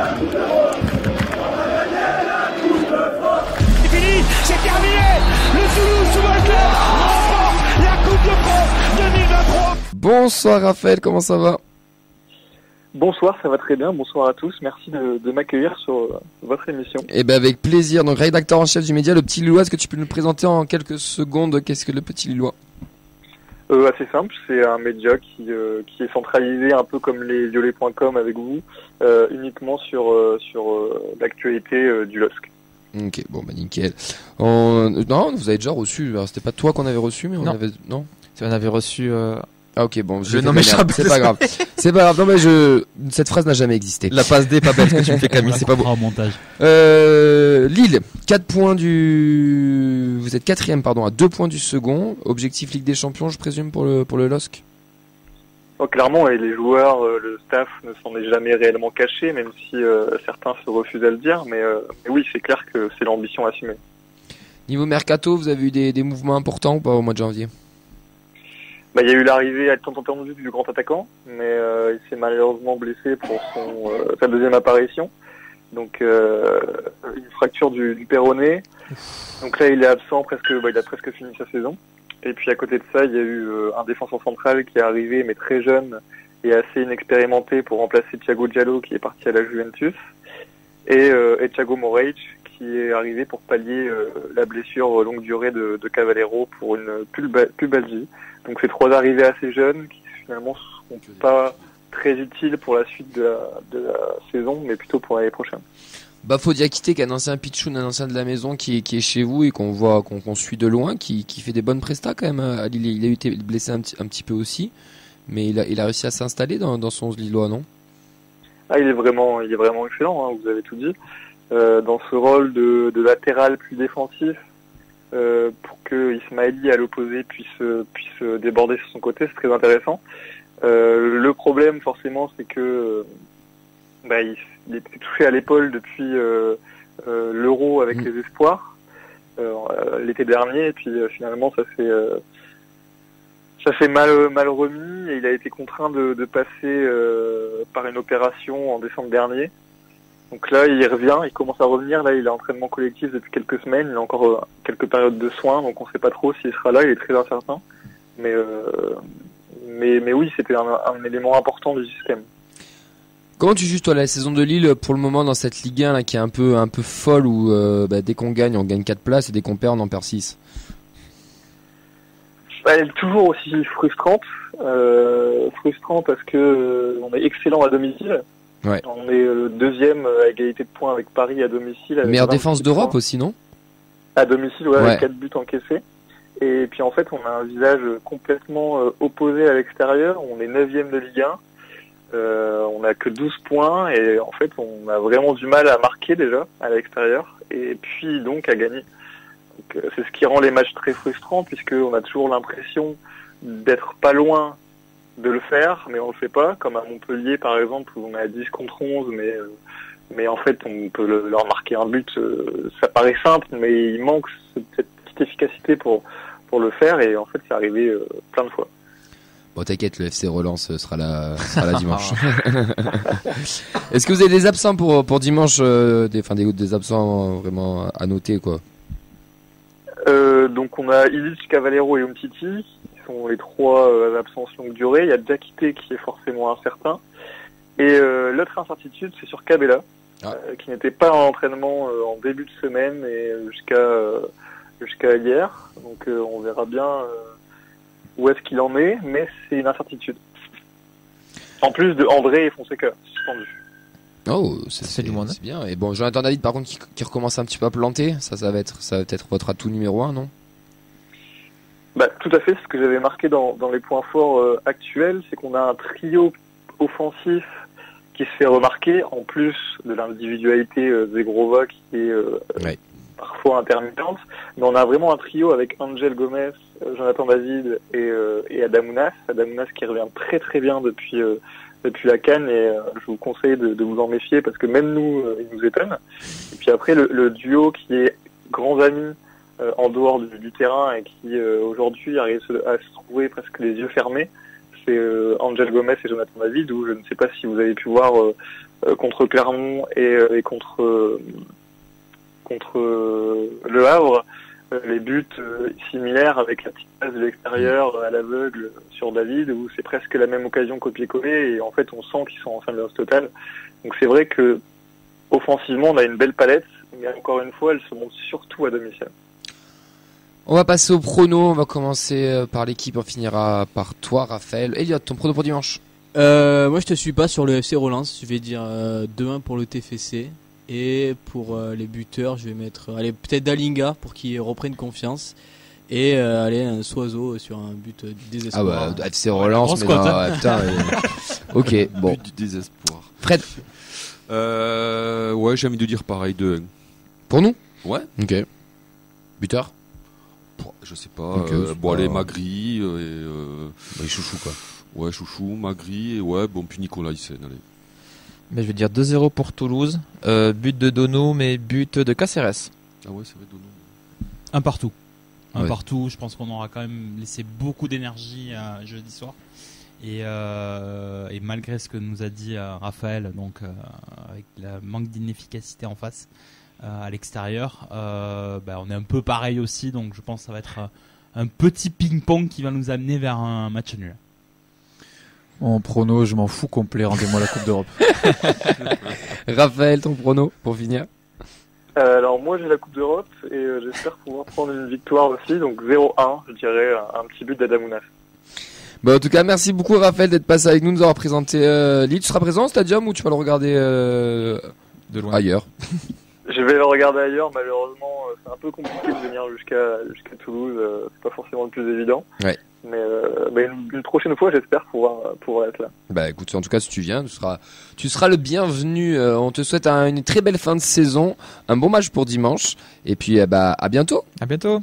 C'est fini, c'est terminé. Le Toulouse Football Club remporte la Coupe de France 2023. Bonsoir Raphaël, comment ça va? Bonsoir, ça va très bien. Bonsoir à tous. Merci de m'accueillir sur votre émission. Eh ben avec plaisir. Donc rédacteur en chef du média, le Petit Lillois, est-ce que tu peux nous présenter en quelques secondes qu'est-ce que le Petit Lillois? Assez simple, c'est un média qui est centralisé un peu comme les violets.com avec vous, uniquement sur l'actualité du LOSC. Ok, bon bah nickel. Non, vous avez déjà reçu. Alors, c'était pas toi qu'on avait reçu, mais on avait non. On avait reçu. Ah ok, bon, Le nom m'échappe. c'est pas grave. C'est pas grave. Non mais cette phrase n'a jamais existé. La passe D, pas belle ce que tu me fais, Camille, c'est pas beau. En montage. Lille, 4 points vous êtes 4ème, pardon, à 2 points du second. Objectif Ligue des Champions, je présume, pour le LOSC. Oh, clairement, et les joueurs, le staff ne s'en est jamais réellement caché, même si certains se refusent à le dire. Mais oui, c'est clair que c'est l'ambition assumée. Niveau mercato, vous avez eu des mouvements importants ou pas au mois de janvier? Il y a eu l'arrivée à temps entendu du grand attaquant, mais il s'est malheureusement blessé pour sa deuxième apparition. Donc une fracture du péroné. Donc là il est absent il a presque fini sa saison. Et puis à côté de ça, il y a eu un défenseur central qui est arrivé mais très jeune et assez inexpérimenté pour remplacer Thiago Diallo qui est parti à la Juventus. Et Thiago Moreira qui est arrivé pour pallier la blessure longue durée de Cavaleiro pour une plus belle vie. Donc c'est 3 arrivées assez jeunes qui finalement seront pas très utiles pour la suite de la saison, mais plutôt pour l'année prochaine. Bafo Diakité, qui est un ancien pitchoun, un ancien de la maison, qui est chez vous et qu'on suit de loin, qui fait des bonnes prestats quand même à Lille. Il a été blessé un petit peu aussi, mais il a réussi à s'installer dans son 11 lillois, non? Ah, il est vraiment excellent, hein, vous avez tout dit. Dans ce rôle de latéral plus défensif, pour que Ismaili à l'opposé puisse déborder sur son côté, c'est très intéressant. Le problème forcément c'est que il était touché à l'épaule depuis l'Euro avec les espoirs l'été dernier, et puis finalement ça s'est mal remis et il a été contraint de passer par une opération en décembre dernier. Donc là, il revient, il commence à revenir. Là, il est en entraînement collectif depuis quelques semaines. Il a encore quelques périodes de soins, donc on ne sait pas trop s'il sera là. Il est très incertain. Mais oui, c'était un élément important du système. Comment tu juges toi la saison de Lille pour le moment dans cette Ligue 1 là, qui est un peu folle où dès qu'on gagne, on gagne 4 places et dès qu'on perd, on en perd 6? Elle est toujours aussi frustrante. Frustrant parce que on est excellent à domicile. Ouais. On est le deuxième à égalité de points avec Paris à domicile. Meilleure défense d'Europe aussi, non? À domicile, ouais, avec 4 buts encaissés. Et puis en fait, on a un visage complètement opposé à l'extérieur. On est 9e de Ligue 1. On n'a que 12 points et en fait, on a vraiment du mal à marquer déjà à l'extérieur et puis donc à gagner. Donc, c'est ce qui rend les matchs très frustrants puisqu'on a toujours l'impression d'être pas loin de le faire, mais on le fait pas, comme à Montpellier par exemple où on est à 10 contre 11, mais en fait on peut leur marquer un but, ça paraît simple, mais il manque cette petite efficacité pour le faire, et en fait c'est arrivé plein de fois. Bon t'inquiète, le FC Relance sera là dimanche. Est-ce que vous avez des absents pour dimanche, des absents vraiment à noter quoi? Donc on a Illich, Cavaleiro et Umtiti, sont les 3 absences longue durée. Il y a Diakité qui est forcément incertain. Et l'autre incertitude, c'est sur Cabella, qui n'était pas en entraînement en début de semaine et jusqu'à hier. Donc on verra bien où est-ce qu'il en est, mais c'est une incertitude. En plus de André et Fonseca, suspendus. Oh, c'est bien. Et bon, Jonathan David, par contre, qui recommence un petit peu à planter, ça va être votre atout numéro 1, non? Tout à fait. Ce que j'avais marqué dans les points forts actuels, c'est qu'on a un trio offensif qui se fait remarquer, en plus de l'individualité Zegrova qui est parfois intermittente. Mais on a vraiment un trio avec Angel Gomez, Jonathan David et Adamounas. Adamounas qui revient très très bien depuis la CAN, et je vous conseille de vous en méfier parce que même nous, il nous étonne. Et puis après, le duo qui est grands amis en dehors du terrain et qui aujourd'hui arrive à se trouver presque les yeux fermés, c'est Angel Gomez et Jonathan David, où je ne sais pas si vous avez pu voir contre Clermont et contre Le Havre, les buts similaires avec la petite passe de l'extérieur à l'aveugle sur David, où c'est presque la même occasion copier-coller, et en fait on sent qu'ils sont en faiblesse totale. Donc c'est vrai que offensivement on a une belle palette, mais encore une fois elle se monte surtout à domicile. On va passer au prono, on va commencer par l'équipe, on finira par toi Raphaël. Elliot, ton prono pour dimanche? Moi je te suis pas sur le FC Relance, je vais dire 2-1 pour le TFC. Et pour les buteurs, je vais mettre peut-être Dalinga pour qu'il reprenne confiance. Et un Soiseau sur un but du désespoir. Ah bah, FC Relance, mais non, ouais, putain. Ok, bon. But du désespoir. Fred. Ouais, j'ai envie de dire pareil, 2-1. Pour nous? Ouais. Ok. Buteur? Je sais pas. Ok, Allez, Magri. Bah, chouchou, quoi. Ouais, Chouchou, Magri. Et ouais, bon, puis Nicolas Hyssen, allez. Mais je vais dire 2-0 pour Toulouse. But de Dono, mais but de Caceres. Ah ouais, c'est vrai, Dono. Un partout. Un Ouais. partout. Je pense qu'on aura quand même laissé beaucoup d'énergie jeudi soir. Et malgré ce que nous a dit Raphaël, donc avec le manque d'inefficacité en face à l'extérieur, on est un peu pareil aussi. Donc je pense que ça va être un petit ping-pong qui va nous amener vers un match nul. En prono, je m'en fous complet, rendez-moi la Coupe d'Europe. Raphaël, ton prono pour finir? Alors moi j'ai la Coupe d'Europe et j'espère pouvoir prendre une victoire aussi, donc 0-1, je dirais un petit but d'Adamounas. Bah, en tout cas, merci beaucoup Raphaël d'être passé avec nous, nous avoir présenté Lille. Tu seras présent au Stadium ou tu vas le regarder De loin. ailleurs? Je vais le regarder ailleurs, malheureusement c'est un peu compliqué de venir jusqu'à Toulouse, c'est pas forcément le plus évident. Ouais. Mais une prochaine fois j'espère pouvoir être là. Bah écoute, en tout cas si tu viens, tu seras le bienvenu. On te souhaite une très belle fin de saison, un bon match pour dimanche et puis à bientôt. À bientôt.